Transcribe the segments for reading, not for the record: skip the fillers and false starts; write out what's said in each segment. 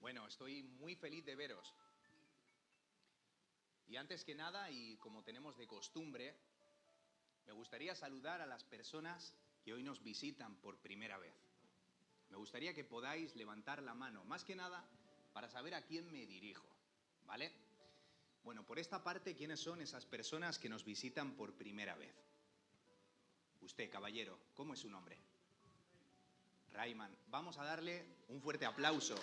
Bueno, estoy muy feliz de veros. Y antes que nada, y como tenemos de costumbre, me gustaría saludar a las personas que hoy nos visitan por primera vez. Me gustaría que podáis levantar la mano, más que nada para saber a quién me dirijo, ¿vale? Bueno, por esta parte, ¿quiénes son esas personas que nos visitan por primera vez? Usted, caballero, ¿cómo es su nombre? Rayman. Vamos a darle un fuerte aplauso.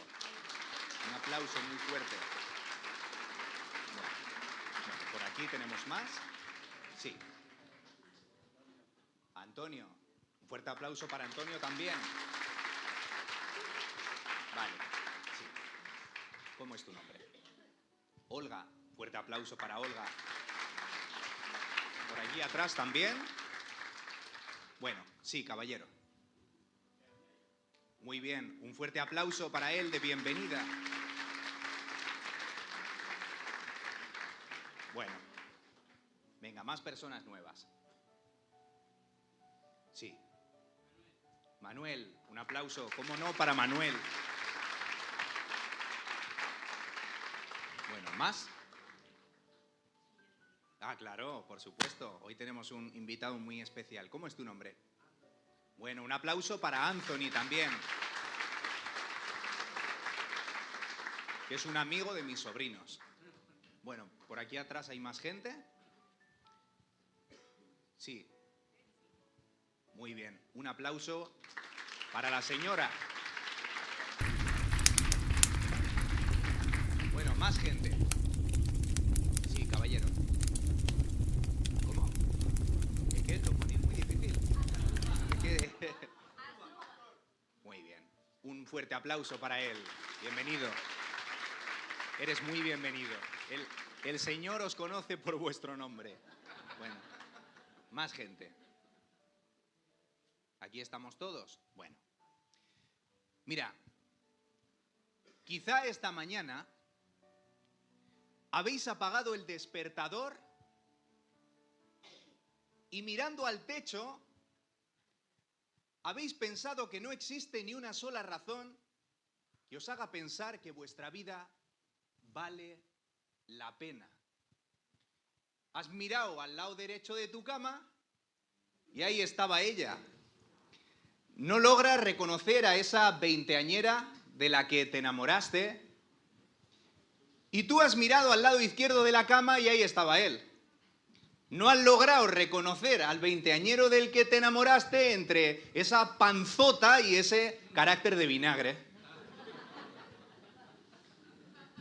Un aplauso muy fuerte. Bueno, por aquí tenemos más. Sí. Antonio. Un fuerte aplauso para Antonio también. Vale. Sí. ¿Cómo es tu nombre? Olga. Fuerte aplauso para Olga. Por allí atrás también. Bueno, sí, caballero. Muy bien. Un fuerte aplauso para él de bienvenida. Bueno. Venga, más personas nuevas. Sí. Manuel, un aplauso, ¿cómo no, para Manuel? Bueno, ¿más? Ah, claro, por supuesto. Hoy tenemos un invitado muy especial. ¿Cómo es tu nombre? Bueno, un aplauso para Anthony también, que es un amigo de mis sobrinos. Bueno, por aquí atrás hay más gente. Sí. Muy bien. Un aplauso para la señora. Bueno, más gente. Sí, caballero. ¿Cómo? ¿Es que lo ponéis muy difícil? ¿Es que... Muy bien. Un fuerte aplauso para él. Bienvenido. Eres muy bienvenido. El Señor os conoce por vuestro nombre. Bueno, más gente. ¿Aquí estamos todos? Bueno. Mira, quizá esta mañana habéis apagado el despertador y mirando al techo habéis pensado que no existe ni una sola razón que os haga pensar que vuestra vida vale la pena. Has mirado al lado derecho de tu cama y ahí estaba ella. No logras reconocer a esa veinteañera de la que te enamoraste y tú has mirado al lado izquierdo de la cama y ahí estaba él. No has logrado reconocer al veinteañero del que te enamoraste entre esa panzota y ese carácter de vinagre.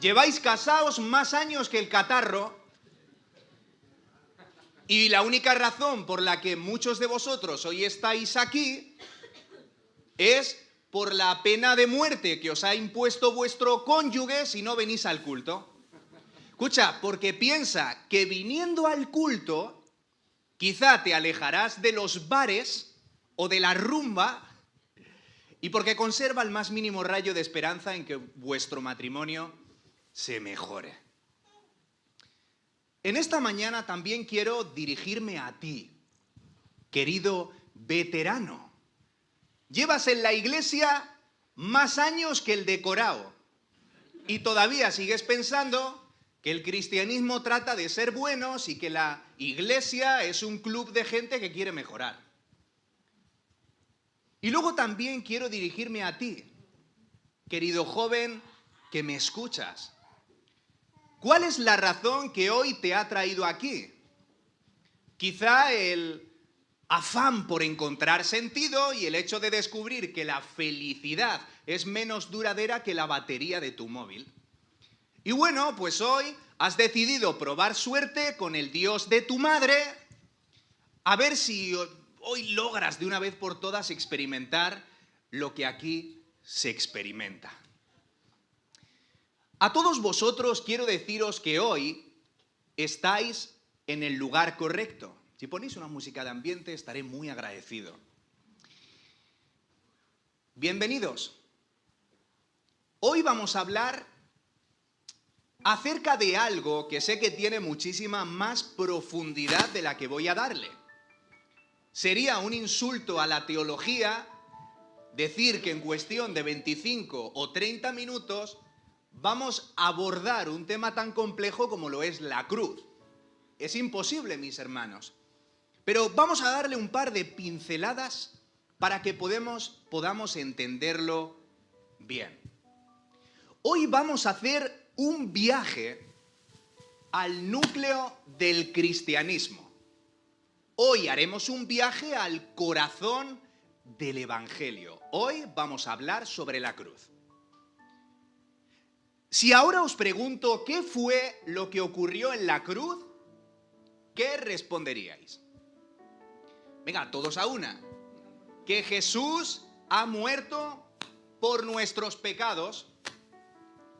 Lleváis casados más años que el catarro y la única razón por la que muchos de vosotros hoy estáis aquí es por la pena de muerte que os ha impuesto vuestro cónyuge si no venís al culto. Escucha, porque piensa que viniendo al culto quizá te alejarás de los bares o de la rumba y porque conserva el más mínimo rayo de esperanza en que vuestro matrimonio se mejore. En esta mañana también quiero dirigirme a ti, querido veterano. Llevas en la iglesia más años que el decorado y todavía sigues pensando que el cristianismo trata de ser buenos y que la iglesia es un club de gente que quiere mejorar. Y luego también quiero dirigirme a ti, querido joven que me escuchas. ¿Cuál es la razón que hoy te ha traído aquí? Quizá el afán por encontrar sentido y el hecho de descubrir que la felicidad es menos duradera que la batería de tu móvil. Y bueno, pues hoy has decidido probar suerte con el Dios de tu madre, a ver si hoy logras de una vez por todas experimentar lo que aquí se experimenta. A todos vosotros quiero deciros que hoy estáis en el lugar correcto. Si ponéis una música de ambiente, estaré muy agradecido. Bienvenidos. Hoy vamos a hablar acerca de algo que sé que tiene muchísima más profundidad de la que voy a darle. Sería un insulto a la teología decir que en cuestión de 25 o 30 minutos vamos a abordar un tema tan complejo como lo es la cruz. Es imposible, mis hermanos. Pero vamos a darle un par de pinceladas para que podamos entenderlo bien. Hoy vamos a hacer un viaje al núcleo del cristianismo. Hoy haremos un viaje al corazón del Evangelio. Hoy vamos a hablar sobre la cruz. Si ahora os pregunto qué fue lo que ocurrió en la cruz, ¿qué responderíais? Venga, todos a una. Que Jesús ha muerto por nuestros pecados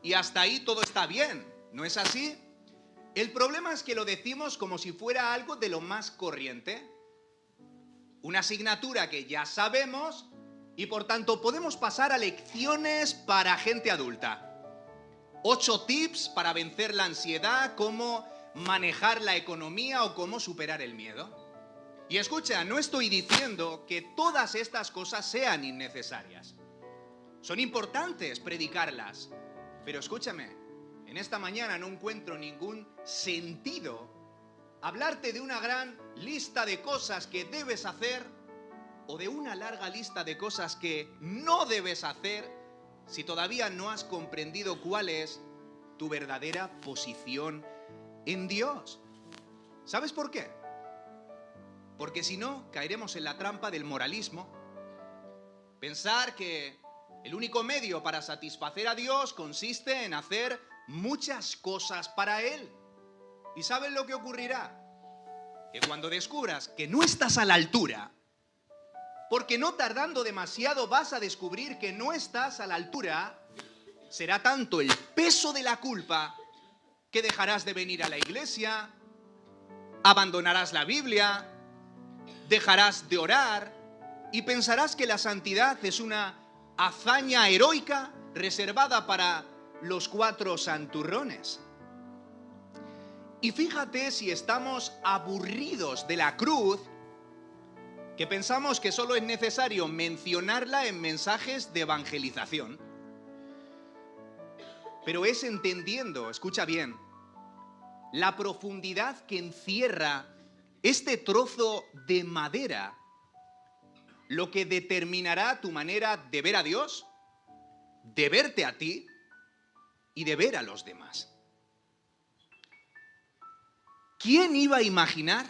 y hasta ahí todo está bien, ¿no es así? El problema es que lo decimos como si fuera algo de lo más corriente. Una asignatura que ya sabemos y por tanto podemos pasar a lecciones para gente adulta. 8 tips para vencer la ansiedad, cómo manejar la economía o cómo superar el miedo. Y escucha, no estoy diciendo que todas estas cosas sean innecesarias. Son importantes predicarlas. Pero escúchame, en esta mañana no encuentro ningún sentido hablarte de una gran lista de cosas que debes hacer o de una larga lista de cosas que no debes hacer si todavía no has comprendido cuál es tu verdadera posición en Dios. ¿Sabes por qué? Porque si no, caeremos en la trampa del moralismo. Pensar que el único medio para satisfacer a Dios consiste en hacer muchas cosas para Él. ¿Y sabes lo que ocurrirá? Que cuando descubras que no estás a la altura, porque no tardando demasiado vas a descubrir que no estás a la altura, será tanto el peso de la culpa que dejarás de venir a la iglesia, abandonarás la Biblia, dejarás de orar y pensarás que la santidad es una hazaña heroica reservada para los 4 santurrones. Y fíjate si estamos aburridos de la cruz, que pensamos que solo es necesario mencionarla en mensajes de evangelización. Pero es entendiendo, escucha bien, la profundidad que encierra este trozo de madera, lo que determinará tu manera de ver a Dios, de verte a ti y de ver a los demás. ¿Quién iba a imaginar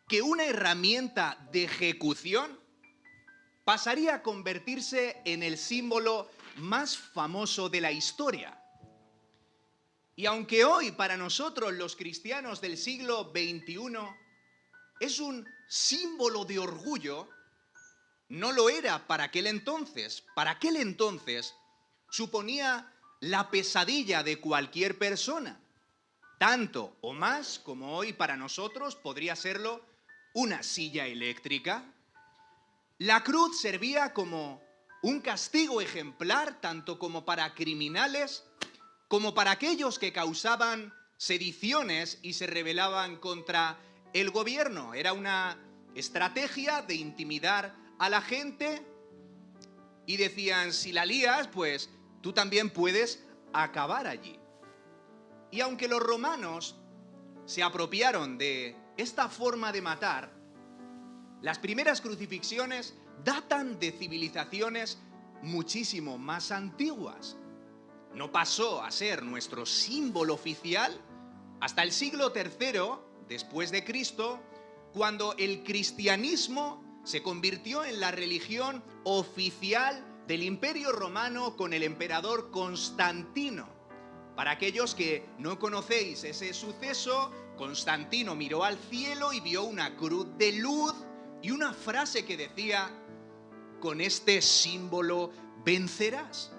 que una herramienta de ejecución pasaría a convertirse en el símbolo más famoso de la historia? Y aunque hoy para nosotros los cristianos del siglo XXI es un símbolo de orgullo, no lo era para aquel entonces. Para aquel entonces suponía la pesadilla de cualquier persona. Tanto o más como hoy para nosotros podría serlo una silla eléctrica. La cruz servía como un castigo ejemplar tanto como para criminales como para aquellos que causaban sediciones y se rebelaban contra el gobierno. Era una estrategia de intimidar a la gente y decían, si la lías, pues tú también puedes acabar allí. Y aunque los romanos se apropiaron de esta forma de matar, las primeras crucifixiones datan de civilizaciones muchísimo más antiguas. No pasó a ser nuestro símbolo oficial hasta el siglo III después de Cristo, cuando el cristianismo se convirtió en la religión oficial del Imperio Romano con el emperador Constantino. Para aquellos que no conocéis ese suceso, Constantino miró al cielo y vio una cruz de luz y una frase que decía, con este símbolo vencerás.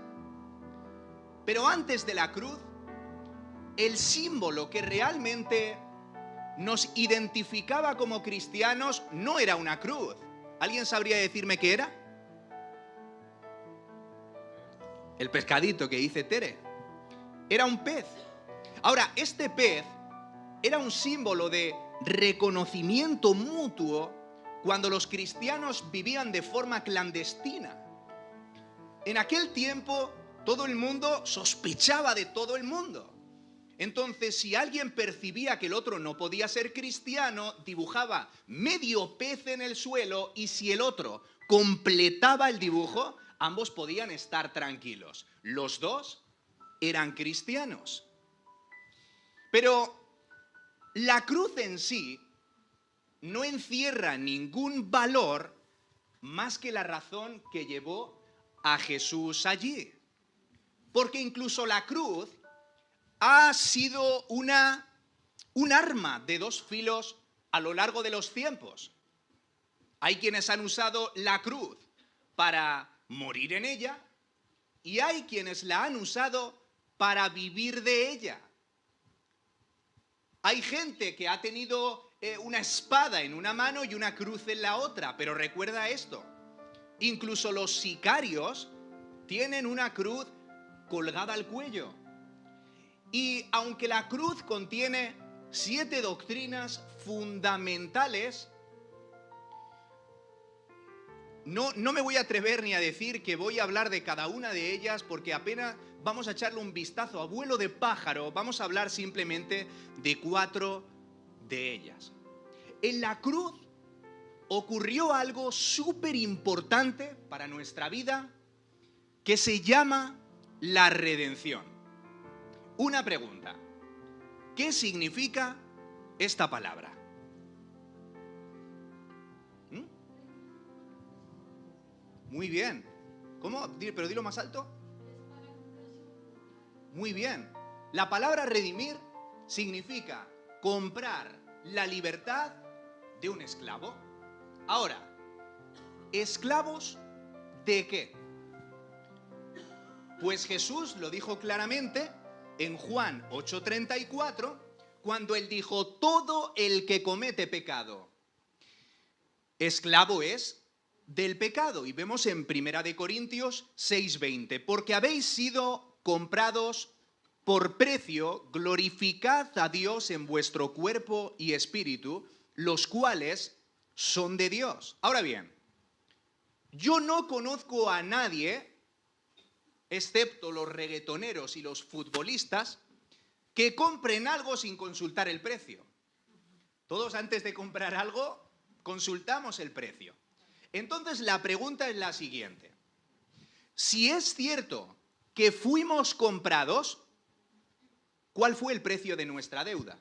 Pero antes de la cruz, el símbolo que realmente nos identificaba como cristianos no era una cruz. ¿Alguien sabría decirme qué era? El pescadito que dice Tere. Era un pez. Ahora, este pez era un símbolo de reconocimiento mutuo cuando los cristianos vivían de forma clandestina. En aquel tiempo, Todo el mundo sospechaba de todo el mundo. Entonces, si alguien percibía que el otro no podía ser cristiano, dibujaba medio pez en el suelo, y si el otro completaba el dibujo, ambos podían estar tranquilos. Los dos eran cristianos. Pero la cruz en sí no encierra ningún valor más que la razón que llevó a Jesús allí. Porque incluso la cruz ha sido un arma de dos filos a lo largo de los tiempos. Hay quienes han usado la cruz para morir en ella y hay quienes la han usado para vivir de ella. Hay gente que ha tenido una espada en una mano y una cruz en la otra, pero recuerda esto, incluso los sicarios tienen una cruz colgada al cuello. Y aunque la cruz contiene 7 doctrinas fundamentales, no me voy a atrever ni a decir que voy a hablar de cada una de ellas, porque apenas vamos a echarle un vistazo a vuelo de pájaro. Vamos a hablar simplemente de 4 de ellas. En la cruz ocurrió algo súper importante para nuestra vida que se llama la redención. Una pregunta: ¿qué significa esta palabra? Muy bien. ¿Cómo? Pero dilo más alto. Muy bien. La palabra redimir significa comprar la libertad de un esclavo. Ahora, ¿esclavos de qué? Pues Jesús lo dijo claramente en Juan 8:34, cuando él dijo: todo el que comete pecado, esclavo es del pecado. Y vemos en 1 Corintios 6:20, porque habéis sido comprados por precio, glorificad a Dios en vuestro cuerpo y espíritu, los cuales son de Dios. Ahora bien, yo no conozco a nadie, excepto los reggaetoneros y los futbolistas, que compren algo sin consultar el precio. Todos, antes de comprar algo, consultamos el precio. Entonces la pregunta es la siguiente: si es cierto que fuimos comprados, ¿cuál fue el precio de nuestra deuda?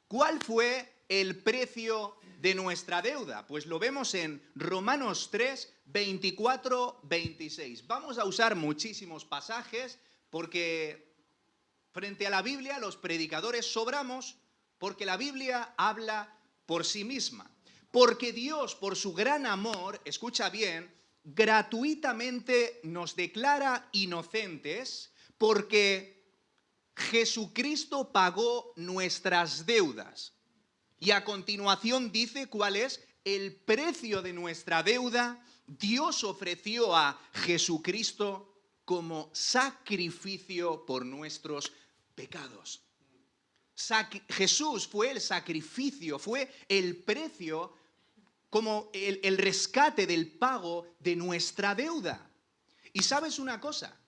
¿Cuál fue el precio de nuestra deuda? Pues lo vemos en Romanos 3, 24, 26. Vamos a usar muchísimos pasajes porque frente a la Biblia los predicadores sobramos, porque la Biblia habla por sí misma. Porque Dios, por su gran amor, escucha bien, gratuitamente nos declara inocentes, porque Jesucristo pagó nuestras deudas. Y a continuación dice cuál es el precio de nuestra deuda. Dios ofreció a Jesucristo como sacrificio por nuestros pecados. Jesús fue el sacrificio, fue el precio, como el rescate del pago de nuestra deuda. Y ¿sabes una cosa?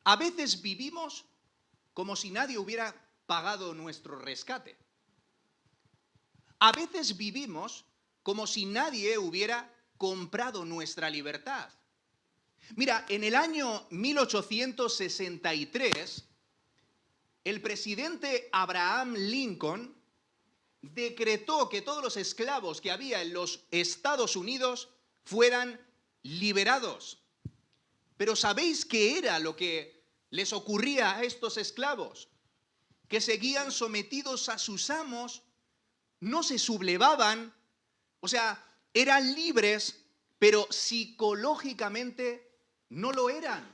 A veces vivimos como si nadie hubiera pagado nuestro rescate. A veces vivimos como si nadie hubiera comprado nuestra libertad. Mira, en el año 1863, el presidente Abraham Lincoln decretó que todos los esclavos que había en los Estados Unidos fueran liberados. Pero ¿sabéis qué era lo que les ocurría a estos esclavos? Que seguían sometidos a sus amos, no se sublevaban, o sea, eran libres, pero psicológicamente no lo eran.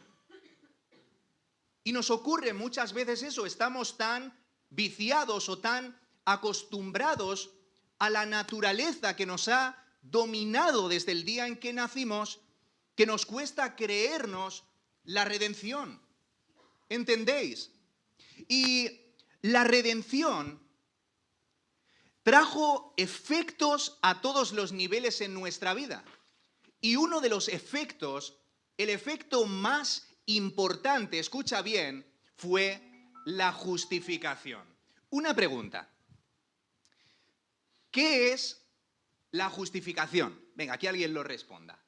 Y nos ocurre muchas veces eso, estamos tan viciados o tan acostumbrados a la naturaleza que nos ha dominado desde el día en que nacimos, que nos cuesta creernos la redención. ¿Entendéis? Y la redención trajo efectos a todos los niveles en nuestra vida. Y uno de los efectos el efecto más importante, escucha bien, fue la justificación. Una pregunta. ¿Qué es la justificación? Venga, aquí alguien lo responda.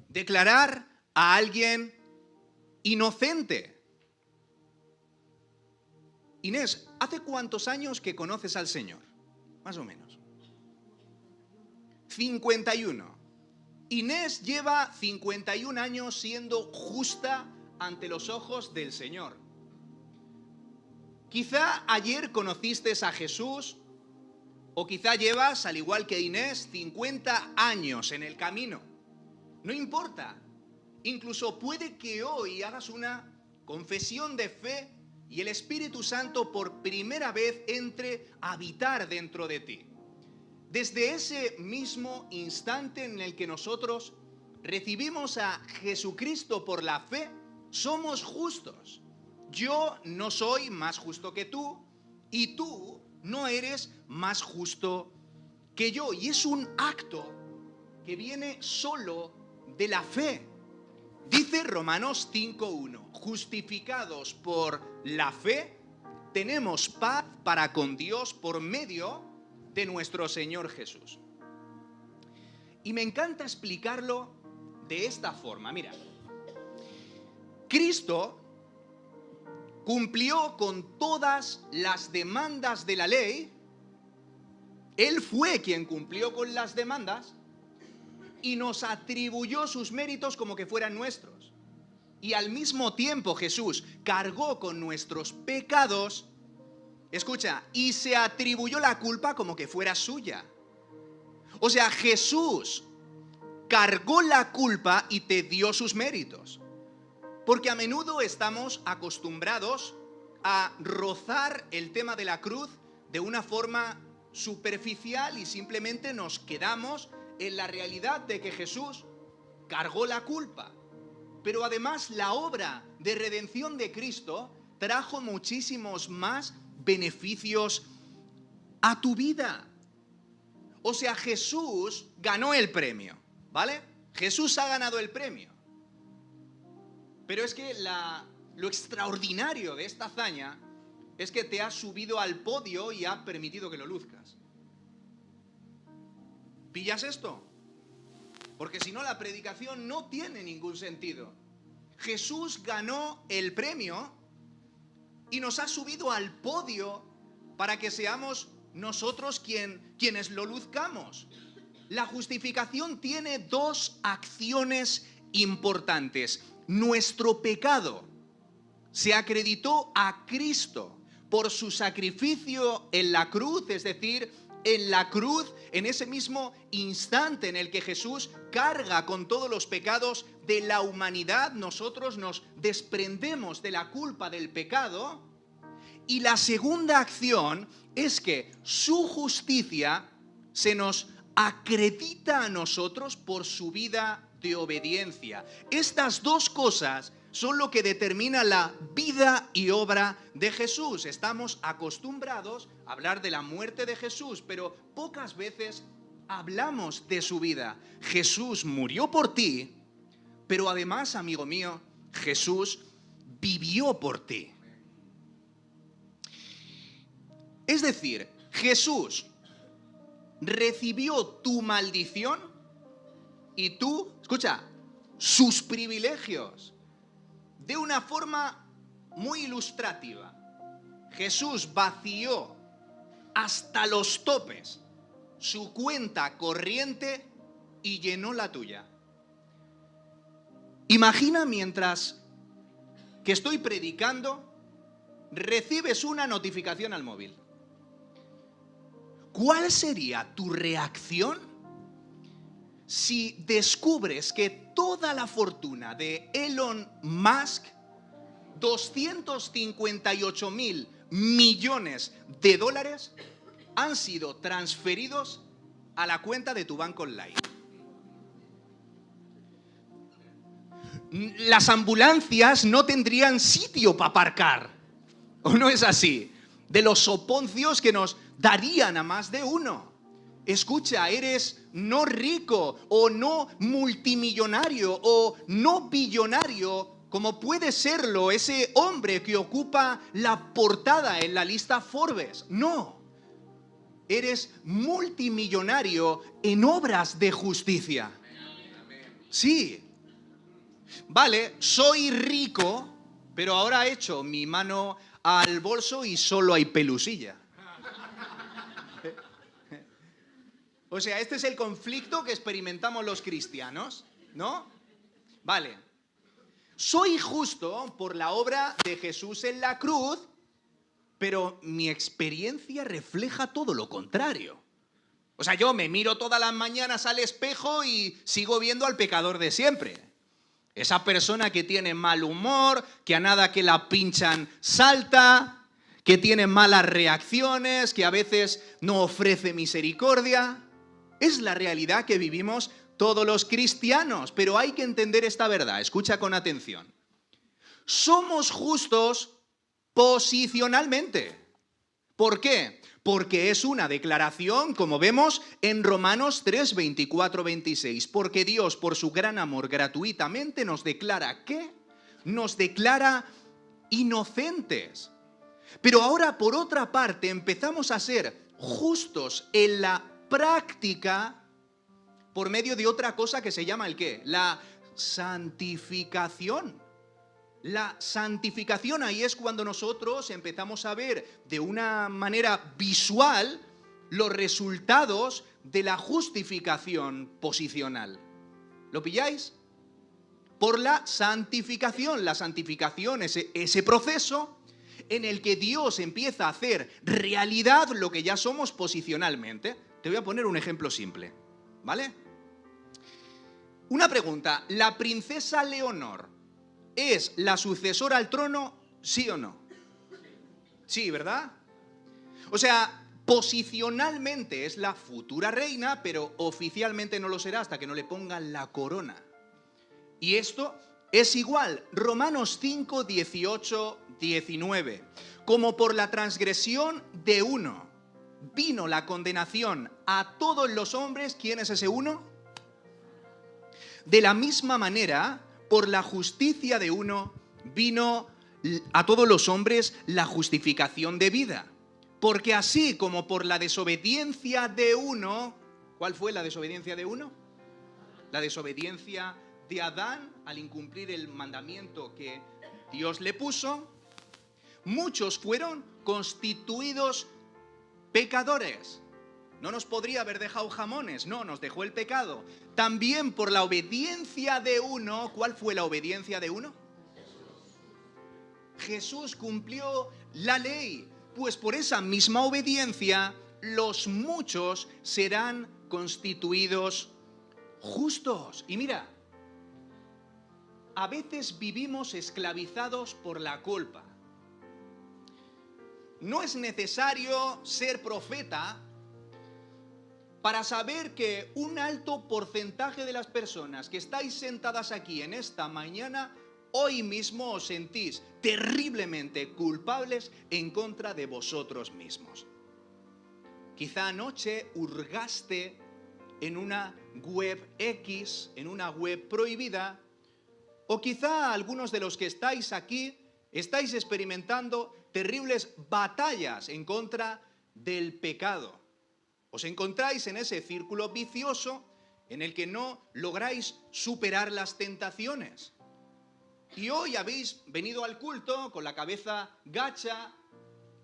Declarar a alguien inocente. Inés, ¿hace cuántos años que conoces al Señor? Más o menos. 51. Inés lleva 51 años siendo justa ante los ojos del Señor. Quizá ayer conociste a Jesús, o quizá llevas, al igual que Inés, 50 años en el camino. No importa. Incluso puede que hoy hagas una confesión de fe y el Espíritu Santo por primera vez entre a habitar dentro de ti. Desde ese mismo instante en el que nosotros recibimos a Jesucristo por la fe, somos justos. Yo no soy más justo que tú y tú no eres más justo que yo. Y es un acto que viene solo de la fe. Dice Romanos 5:1, justificados por la fe, tenemos paz para con Dios por medio de nuestro Señor Jesús. Y me encanta explicarlo de esta forma. Mira, Cristo cumplió con todas las demandas de la ley. Él fue quien cumplió con las demandas y nos atribuyó sus méritos como que fueran nuestros. Y al mismo tiempo Jesús cargó con nuestros pecados, escucha, y se atribuyó la culpa como que fuera suya. O sea, Jesús cargó la culpa y te dio sus méritos. Porque a menudo estamos acostumbrados a rozar el tema de la cruz de una forma superficial y simplemente nos quedamos en la realidad de que Jesús cargó la culpa. Pero además la obra de redención de Cristo trajo muchísimos más beneficios a tu vida. O sea, Jesús ganó el premio, ¿vale? Jesús ha ganado el premio. Pero es que lo extraordinario de esta hazaña es que te ha subido al podio y ha permitido que lo luzcas. ¿Pillas esto? Porque si no, la predicación no tiene ningún sentido. Jesús ganó el premio y nos ha subido al podio para que seamos nosotros quienes lo luzcamos. La justificación tiene dos acciones importantes. Nuestro pecado se acreditó a Cristo por su sacrificio en la cruz, es decir, en la cruz, en ese mismo instante en el que Jesús carga con todos los pecados de la humanidad, nosotros nos desprendemos de la culpa del pecado. Y la segunda acción es que su justicia se nos acredita a nosotros por su vida de obediencia. Estas dos cosas son lo que determina la vida y obra de Jesús. Estamos acostumbrados a hablar de la muerte de Jesús, pero pocas veces hablamos de su vida. Jesús murió por ti, pero además, amigo mío, Jesús vivió por ti. Es decir, Jesús recibió tu maldición y tú, escucha, sus privilegios. De una forma muy ilustrativa, Jesús vació hasta los topes su cuenta corriente y llenó la tuya. Imagina mientras que estoy predicando, recibes una notificación al móvil. ¿Cuál sería tu reacción si descubres que toda la fortuna de Elon Musk, 258.000 millones de dólares, han sido transferidos a la cuenta de tu banco online? Las ambulancias no tendrían sitio para aparcar, ¿o no es así? De los soponcios que nos darían a más de uno. Escucha, eres no rico o no multimillonario o no billonario, como puede serlo ese hombre que ocupa la portada en la lista Forbes. No, eres multimillonario en obras de justicia. Sí, vale, soy rico, pero ahora echo mi mano al bolso y solo hay pelusilla. O sea, este es el conflicto que experimentamos los cristianos, ¿no? Vale. Soy justo por la obra de Jesús en la cruz, pero mi experiencia refleja todo lo contrario. O sea, yo me miro todas las mañanas al espejo y sigo viendo al pecador de siempre. Esa persona que tiene mal humor, que a nada que la pinchan salta, que tiene malas reacciones, que a veces no ofrece misericordia. Es la realidad que vivimos todos los cristianos, pero hay que entender esta verdad. Escucha con atención. Somos justos posicionalmente. ¿Por qué? Porque es una declaración, como vemos en Romanos 3, 24, 26. Porque Dios, por su gran amor, gratuitamente nos declara, ¿qué? Nos declara inocentes. Pero ahora, por otra parte, empezamos a ser justos en la práctica por medio de otra cosa que se llama ¿el qué? La santificación. La santificación, ahí es cuando nosotros empezamos a ver de una manera visual los resultados de la justificación posicional. ¿Lo pilláis? Por la santificación. La santificación es ese proceso en el que Dios empieza a hacer realidad lo que ya somos posicionalmente. Te voy a poner un ejemplo simple, ¿vale? Una pregunta, ¿la princesa Leonor es la sucesora al trono, sí o no? Sí, ¿verdad? O sea, posicionalmente es la futura reina, pero oficialmente no lo será hasta que no le pongan la corona. Y esto es igual, Romanos 5, 18, 19. Como por la transgresión de uno vino la condenación a todos los hombres, ¿quién es ese uno? De la misma manera, por la justicia de uno vino a todos los hombres la justificación de vida. Porque así como por la desobediencia de uno, ¿cuál fue la desobediencia de uno? La desobediencia de Adán al incumplir el mandamiento que Dios le puso, muchos fueron constituidos pecadores. No nos podría haber dejado jamones, no, nos dejó el pecado. También por la obediencia de uno, ¿cuál fue la obediencia de uno? Jesús cumplió la ley, pues por esa misma obediencia los muchos serán constituidos justos. Y mira, a veces vivimos esclavizados por la culpa. No es necesario ser profeta para saber que un alto porcentaje de las personas que estáis sentadas aquí en esta mañana, hoy mismo os sentís terriblemente culpables en contra de vosotros mismos. Quizá anoche hurgaste en una web X, en una web prohibida, o quizá algunos de los que estáis aquí estáis experimentando terribles batallas en contra del pecado. Os encontráis en ese círculo vicioso en el que no lográis superar las tentaciones. Y hoy habéis venido al culto con la cabeza gacha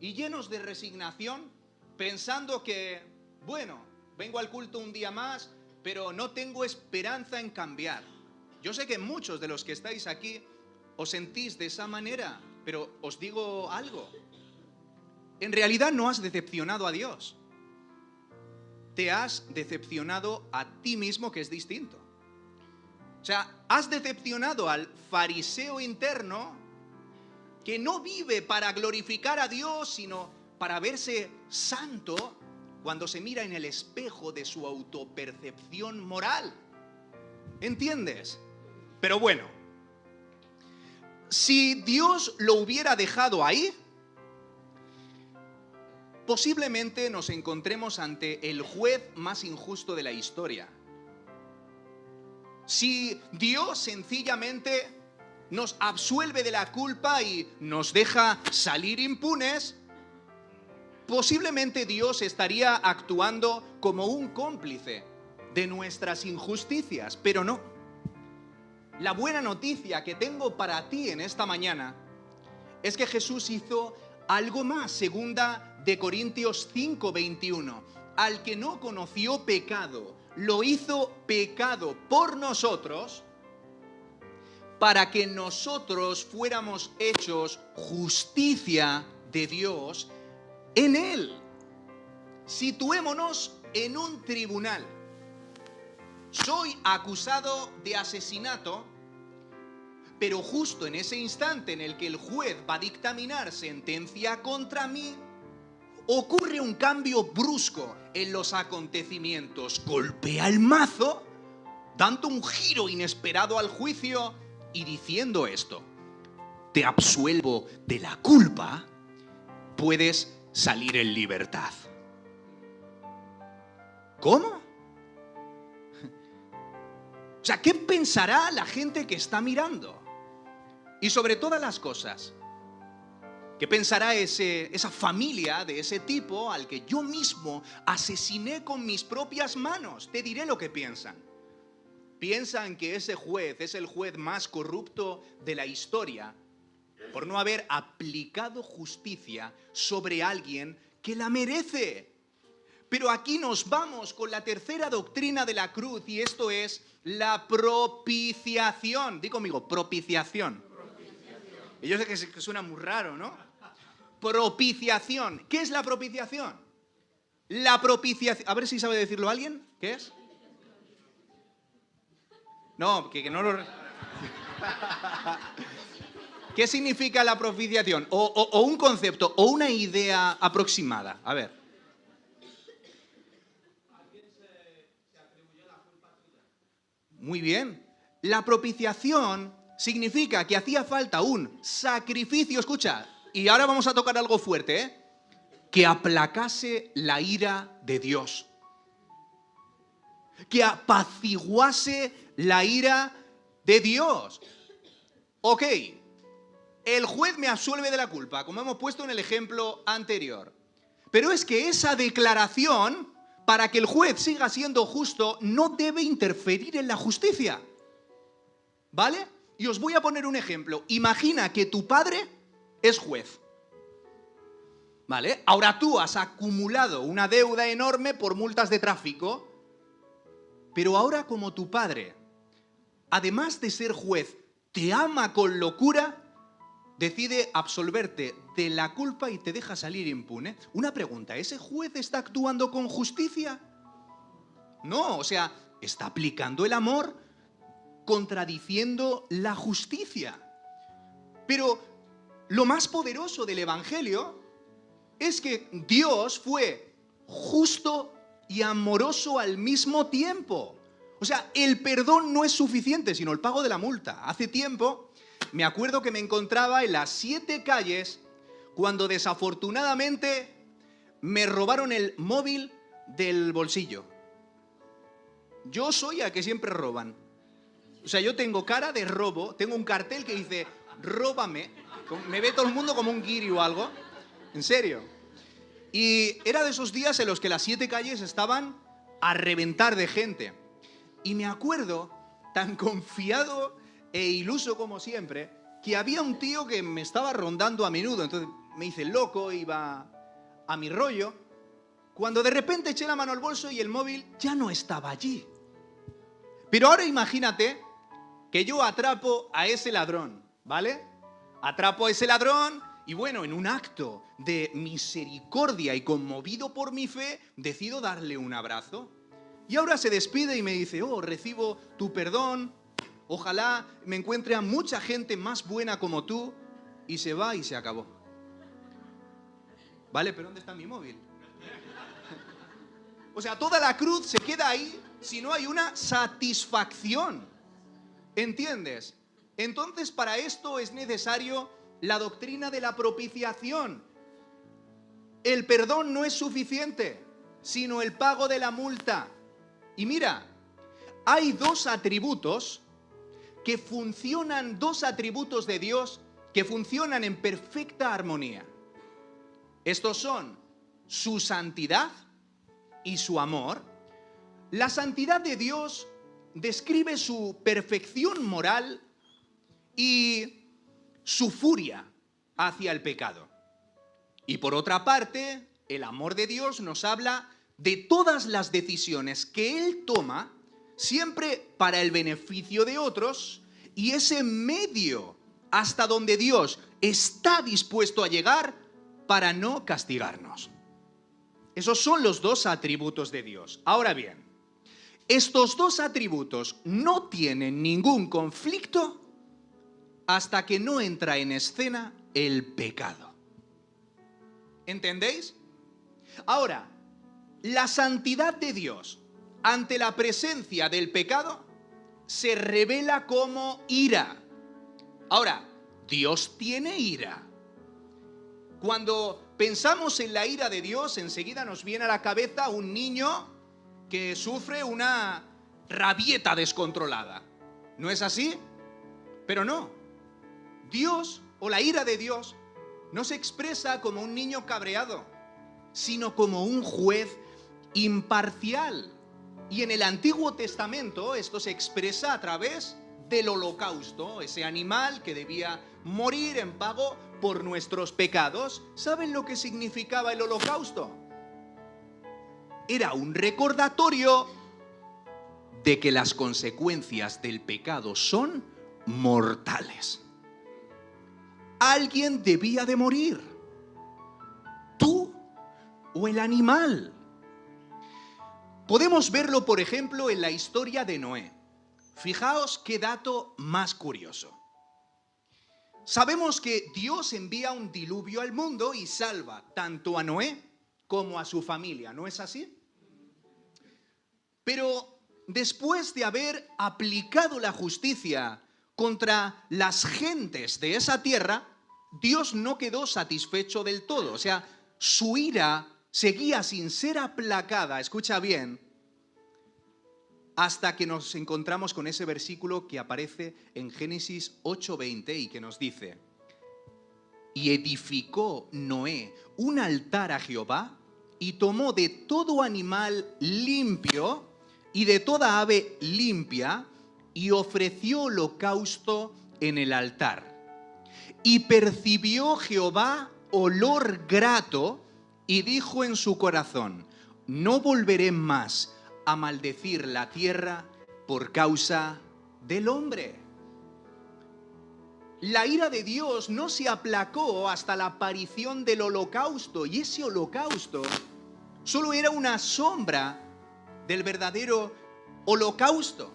y llenos de resignación, pensando que, bueno, vengo al culto un día más, pero no tengo esperanza en cambiar. Yo sé que muchos de los que estáis aquí os sentís de esa manera, pero os digo algo. En realidad no has decepcionado a Dios. Te has decepcionado a ti mismo, que es distinto. O sea, has decepcionado al fariseo interno que no vive para glorificar a Dios, sino para verse santo cuando se mira en el espejo de su autopercepción moral. ¿Entiendes? Pero bueno, si Dios lo hubiera dejado ahí, posiblemente nos encontremos ante el juez más injusto de la historia. Si Dios sencillamente nos absuelve de la culpa y nos deja salir impunes, posiblemente Dios estaría actuando como un cómplice de nuestras injusticias, pero no. La buena noticia que tengo para ti en esta mañana es que Jesús hizo algo más. Segunda de Corintios 5:21. Al que no conoció pecado, lo hizo pecado por nosotros, para que nosotros fuéramos hechos justicia de Dios en Él. Situémonos en un tribunal. Soy acusado de asesinato, pero justo en ese instante en el que el juez va a dictaminar sentencia contra mí, ocurre un cambio brusco en los acontecimientos. Golpea el mazo, dando un giro inesperado al juicio y diciendo esto: te absuelvo de la culpa, puedes salir en libertad. ¿Cómo? O sea, ¿qué pensará la gente que está mirando? Y sobre todas las cosas, ¿qué pensará esa familia de ese tipo al que yo mismo asesiné con mis propias manos? Te diré lo que piensan. Piensan que ese juez es el juez más corrupto de la historia por no haber aplicado justicia sobre alguien que la merece. Pero aquí nos vamos con la tercera doctrina de la cruz, y esto es la propiciación. Di conmigo, propiciación. Y yo sé que suena muy raro, ¿no? Propiciación. ¿Qué es la propiciación? La propiciación... A ver si sabe decirlo alguien. ¿Qué es? No, que no lo... ¿Qué significa la propiciación? O un concepto, o una idea aproximada. A ver. Muy bien. La propiciación significa que hacía falta un sacrificio, escucha, y ahora vamos a tocar algo fuerte, que aplacase la ira de Dios. Que apaciguase la ira de Dios. Ok, el juez me absuelve de la culpa, como hemos puesto en el ejemplo anterior. Pero es que esa declaración, para que el juez siga siendo justo, no debe interferir en la justicia. ¿Vale? Y os voy a poner un ejemplo. Imagina que tu padre es juez. ¿Vale? Ahora tú has acumulado una deuda enorme por multas de tráfico, pero ahora como tu padre, además de ser juez, te ama con locura, decide absolverte de la culpa y te deja salir impune. Una pregunta, ¿ese juez está actuando con justicia? No, o sea, está aplicando el amor, contradiciendo la justicia. Pero lo más poderoso del Evangelio es que Dios fue justo y amoroso al mismo tiempo. O sea, el perdón no es suficiente, sino el pago de la multa. Hace tiempo me acuerdo que me encontraba en las 7 calles cuando desafortunadamente me robaron el móvil del bolsillo. Yo soy al que siempre roban. O sea, yo tengo cara de robo, tengo un cartel que dice, róbame. Me ve todo el mundo como un guiri o algo. En serio. Y era de esos días en los que las 7 calles estaban a reventar de gente. Y me acuerdo, tan confiado e iluso como siempre, que había un tío que me estaba rondando a menudo. Entonces me hice loco, iba a mi rollo, cuando de repente eché la mano al bolso y el móvil ya no estaba allí. Pero ahora imagínate que yo atrapo a ese ladrón, ¿vale? Atrapo a ese ladrón y bueno, en un acto de misericordia y conmovido por mi fe, decido darle un abrazo. Y ahora se despide y me dice, oh, recibo tu perdón, ojalá me encuentre a mucha gente más buena como tú, y se va y se acabó. ¿Vale? ¿Pero dónde está mi móvil? O sea, toda la cruz se queda ahí si no hay una satisfacción. ¿Entiendes? Entonces, para esto es necesario la doctrina de la propiciación. el perdón no es suficiente, sino el pago de la multa. Y mira, hay dos atributos de Dios que funcionan en perfecta armonía. Estos son su santidad y su amor. La santidad de Dios describe su perfección moral y su furia hacia el pecado. Y por otra parte, el amor de Dios nos habla de todas las decisiones que Él toma, siempre para el beneficio de otros, y ese medio hasta donde Dios está dispuesto a llegar para no castigarnos. Esos son los dos atributos de Dios. Ahora bien, estos dos atributos no tienen ningún conflicto hasta que no entra en escena el pecado. ¿Entendéis? Ahora, la santidad de Dios ante la presencia del pecado se revela como ira. Ahora, Dios tiene ira. Cuando pensamos en la ira de Dios, enseguida nos viene a la cabeza un niño que sufre una rabieta descontrolada. ¿No es así? Pero no. Dios, o la ira de Dios, no se expresa como un niño cabreado, sino como un juez imparcial. Y en el Antiguo Testamento esto se expresa a través del holocausto, ese animal que debía morir en pago por nuestros pecados. ¿Saben lo que significaba el holocausto? Era un recordatorio de que las consecuencias del pecado son mortales. Alguien debía de morir. Tú o el animal. Podemos verlo, por ejemplo, en la historia de Noé. Fijaos qué dato más curioso. Sabemos que Dios envía un diluvio al mundo y salva tanto a Noé como a su familia, ¿no es así? Pero después de haber aplicado la justicia contra las gentes de esa tierra, Dios no quedó satisfecho del todo. O sea, su ira seguía sin ser aplacada, escucha bien, hasta que nos encontramos con ese versículo que aparece en Génesis 8:20 y que nos dice: y edificó Noé un altar a Jehová y tomó de todo animal limpio y de toda ave limpia y ofreció holocausto en el altar. Y percibió Jehová olor grato y dijo en su corazón: no volveré más a maldecir la tierra por causa del hombre. La ira de Dios no se aplacó hasta la aparición del holocausto, y ese holocausto solo era una sombra del verdadero holocausto.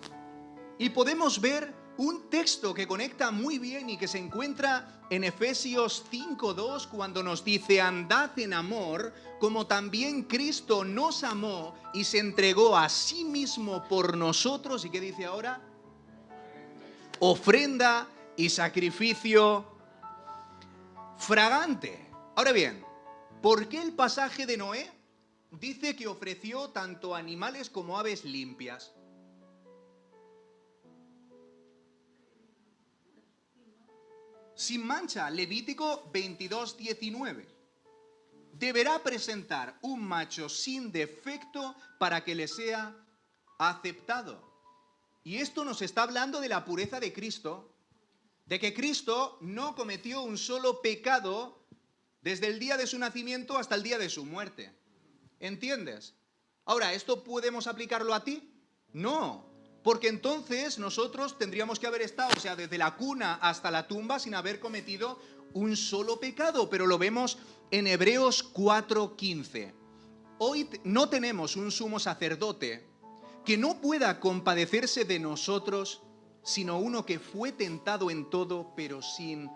Y podemos ver un texto que conecta muy bien y que se encuentra en Efesios 5:2, cuando nos dice: andad en amor, como también Cristo nos amó y se entregó a sí mismo por nosotros. ¿Y qué dice ahora? Ofrenda y sacrificio fragante. Ahora bien, ¿por qué el pasaje de Noé dice que ofreció tanto animales como aves limpias? Sin mancha, Levítico 22:19. Deberá presentar un macho sin defecto para que le sea aceptado. Y esto nos está hablando de la pureza de Cristo, de que Cristo no cometió un solo pecado desde el día de su nacimiento hasta el día de su muerte. ¿Entiendes? Ahora, ¿esto podemos aplicarlo a ti? No, porque entonces nosotros tendríamos que haber estado, o sea, desde la cuna hasta la tumba sin haber cometido un solo pecado, pero lo vemos en Hebreos 4:15. Hoy no tenemos un sumo sacerdote que no pueda compadecerse de nosotros, sino uno que fue tentado en todo, pero sin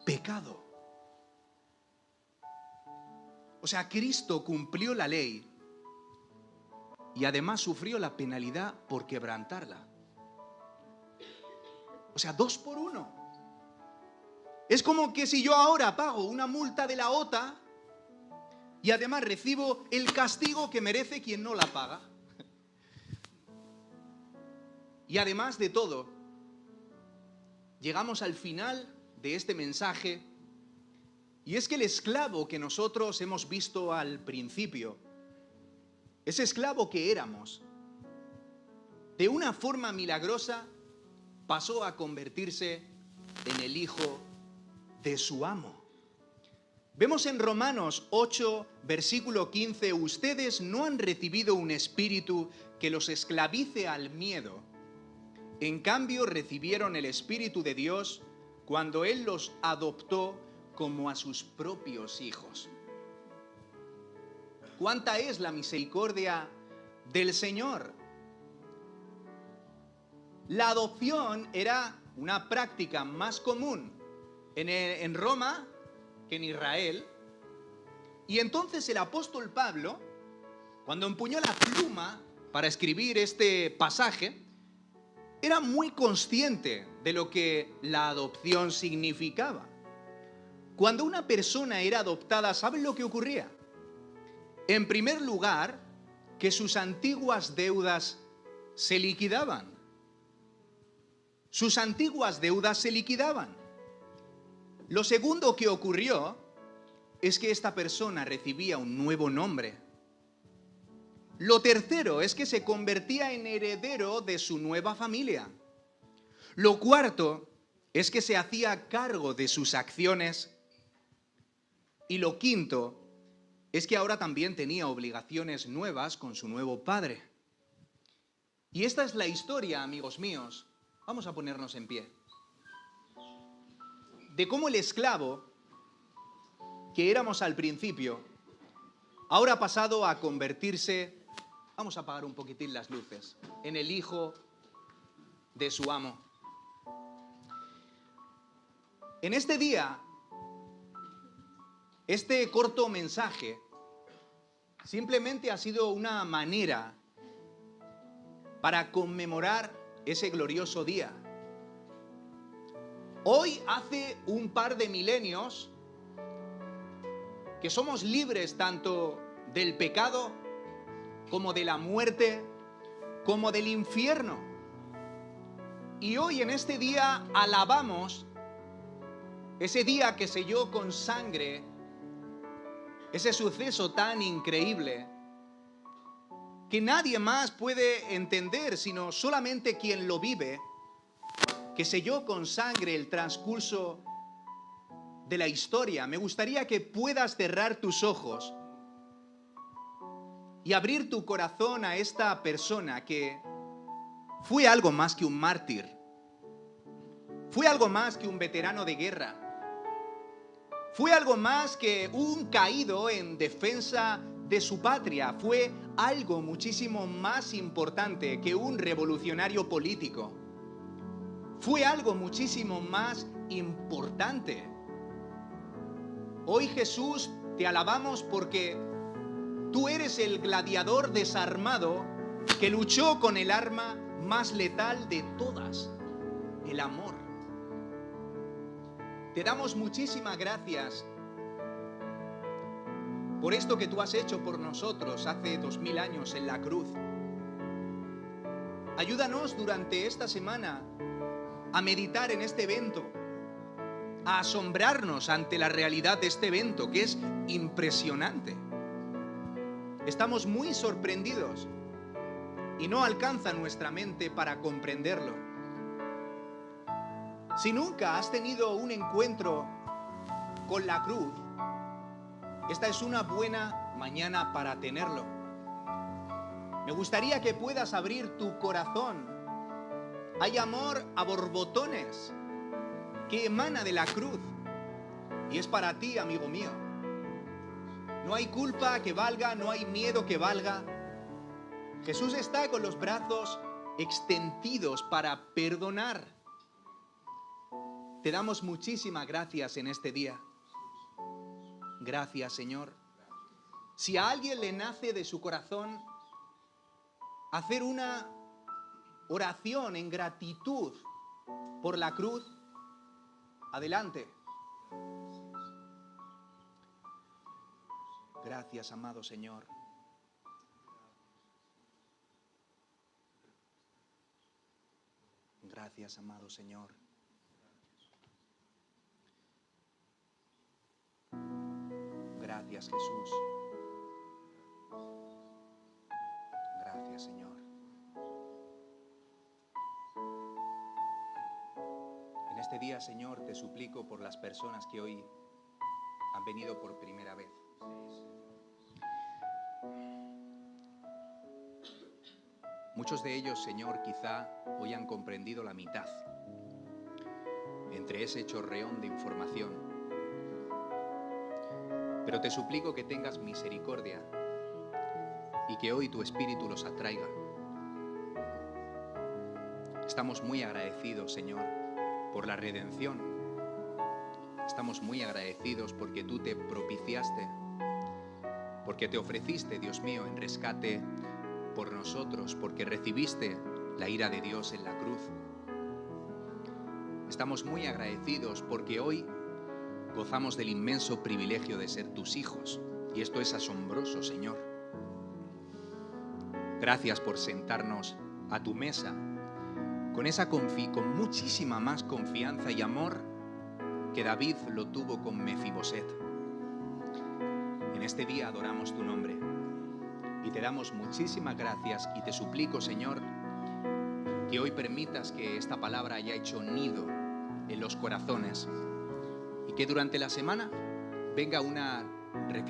pecado. O sea, Cristo cumplió la ley y además sufrió la penalidad por quebrantarla. O sea, 2 por 1. Es como que si yo ahora pago una multa de la OTA, y además recibo el castigo que merece quien no la paga. Y además de todo, llegamos al final de este mensaje, y es que el esclavo que nosotros hemos visto al principio, ese esclavo que éramos, de una forma milagrosa pasó a convertirse en el hijo de su amo. Vemos en Romanos 8, versículo 15, ustedes no han recibido un espíritu que los esclavice al miedo. En cambio, recibieron el Espíritu de Dios cuando Él los adoptó como a sus propios hijos. ¿Cuánta es la misericordia del Señor? La adopción era una práctica más común en Roma que en Israel. Y entonces el apóstol Pablo, cuando empuñó la pluma para escribir este pasaje, era muy consciente de lo que la adopción significaba. Cuando una persona era adoptada, ¿saben lo que ocurría? En primer lugar, que sus antiguas deudas se liquidaban. Sus antiguas deudas se liquidaban. Lo segundo que ocurrió es que esta persona recibía un nuevo nombre. Lo tercero es que se convertía en heredero de su nueva familia. Lo cuarto es que se hacía cargo de sus acciones. Y lo quinto es que ahora también tenía obligaciones nuevas con su nuevo padre. Y esta es la historia, amigos míos. Vamos a ponernos en pie. De cómo el esclavo que éramos al principio, ahora ha pasado a convertirse, vamos a apagar un poquitín las luces, en el hijo de su amo. En este día, este corto mensaje simplemente ha sido una manera para conmemorar ese glorioso día. Hoy, hace un par de milenios, que somos libres tanto del pecado como de la muerte, como del infierno. Y hoy en este día alabamos ese día que selló con sangre ese suceso tan increíble que nadie más puede entender sino solamente quien lo vive, que selló con sangre el transcurso de la historia. Me gustaría que puedas cerrar tus ojos y abrir tu corazón a esta persona que fue algo más que un mártir, fue algo más que un veterano de guerra, fue algo más que un caído en defensa de su patria, fue algo muchísimo más importante que un revolucionario político, fue algo muchísimo más importante. Hoy, Jesús, te alabamos porque tú eres el gladiador desarmado que luchó con el arma más letal de todas, el amor. Te damos muchísimas gracias por esto que tú has hecho por nosotros hace 2000 años en la cruz. Ayúdanos durante esta semana a meditar en este evento, a asombrarnos ante la realidad de este evento, que es impresionante. Estamos muy sorprendidos y no alcanza nuestra mente para comprenderlo. Si nunca has tenido un encuentro con la cruz, esta es una buena mañana para tenerlo. Me gustaría que puedas abrir tu corazón. Hay amor a borbotones que emana de la cruz y es para ti, amigo mío. No hay culpa que valga, no hay miedo que valga. Jesús está con los brazos extendidos para perdonar. Te damos muchísimas gracias en este día. Gracias, Señor. Si a alguien le nace de su corazón hacer una oración en gratitud por la cruz, adelante. Gracias, amado Señor. Gracias, amado Señor. Gracias, Jesús. Gracias, Señor. En este día, Señor, te suplico por las personas que hoy han venido por primera vez. Muchos de ellos, Señor, quizá hoy han comprendido la mitad entre ese chorreón de información. Pero te suplico que tengas misericordia y que hoy tu Espíritu los atraiga. Estamos muy agradecidos, Señor, por la redención. Estamos muy agradecidos porque tú te propiciaste, porque te ofreciste, Dios mío, en rescate por nosotros, porque recibiste la ira de Dios en la cruz. Estamos muy agradecidos porque hoy gozamos del inmenso privilegio de ser tus hijos, y esto es asombroso, Señor. Gracias por sentarnos a tu mesa con muchísima más confianza y amor que David lo tuvo con Mefiboset. En este día adoramos tu nombre y te damos muchísimas gracias y te suplico, Señor, que hoy permitas que esta palabra haya hecho nido en los corazones y que durante la semana venga una reflexión